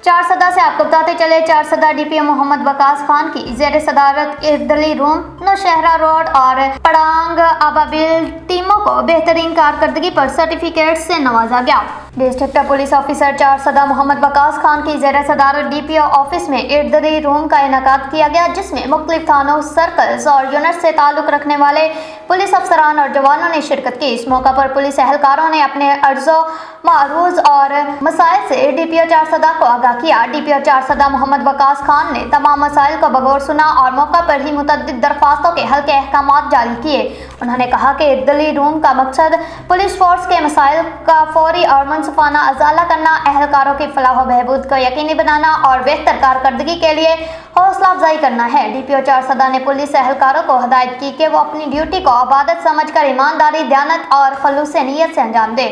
चारसदा से आपको बताते चले, चारसदा डीपीओ मोहम्मद वकास खान की जेर सदारत इरदली रूम, नौशहरा रोड और पड़ांग आबाबिल टीमों को बेहतरीन कारकर्दगी पर सर्टिफिकेट से नवाजा गया। District police officer Charsadda Muhammad Waqas Khan की जेर सदारत डीपीओ ऑफिस में इरदली रूम का इनेकाद किया गया, जिसमें मुख्तलिफ थानों, सर्कल्स और यूनिट से ताल्लुक रखने वाले पुलिस अफसरान और जवानों ने शिरकत की। इस मौका पर पुलिस एहलकारों ने अपने अर्ज़ो मारूज और मसाइल से डीपीओ चारसदा को आगाह किया। डीपीओ चारसदा मोहम्मद वकास खान ने तमाम मसाइल को बगौर सुना और मौका पर ही मुतअद्दिद दरख्वास्तों के हल के अहकामात जारी किए। उन्होंने कहा कि इरदली रूम का मकसद पुलिस फोर्स के मसाइल का फौरी और मुनसिफाना अजाला करना, एहलकारों की फलाह व बहबूद को यकीनी बनाना और बेहतर कारकर्दगी के लिए हौसला अफजाई करना है। डीपीओ चारसदा ने पुलिस एहलकारों को हिदायत की कि वो अपनी ड्यूटी को इबादत समझकर ईमानदारी, दयानत और खलूस नीयत से अंजाम दे,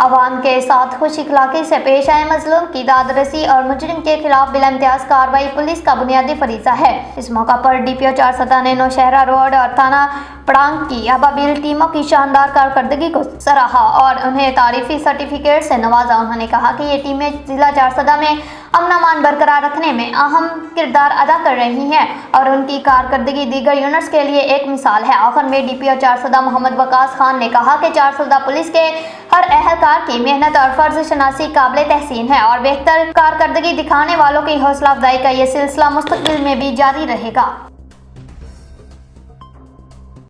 अवाम के साथ खुश इखलाकी से पेश आए, मजलूम की दाद रसी और मुजरिम के खिलाफ बिला इम्तियाज कार्रवाई पुलिस का बुनियादी फरीजा है। इस मौका पर डीपीओ चारसदा ने नौशहरा रोड और थाना पड़ांग की आबाबिल टीमों की शानदार कारकर्दगी को सराहा और उन्हें तारीफी सर्टिफिकेट से नवाजा। उन्होंने कहा कि ये टीमें जिला चारसदा में अमन अमान बरकरार रखने में अहम किरदार अदा कर रही हैं और उनकी कारकर्दगी दीगर यूनिट्स के लिए एक मिसाल है। आखिर में डीपीओ चारसदा मोहम्मद वकास खान ने कहा कि चारसदा पुलिस के हर एहलकार की मेहनत और फर्ज शनासी काबिल तहसीन है और बेहतर कारकर्दगी दिखाने वालों की हौसला अफजाई का ये सिलसिला मुस्तकबिल में भी जारी रहेगा।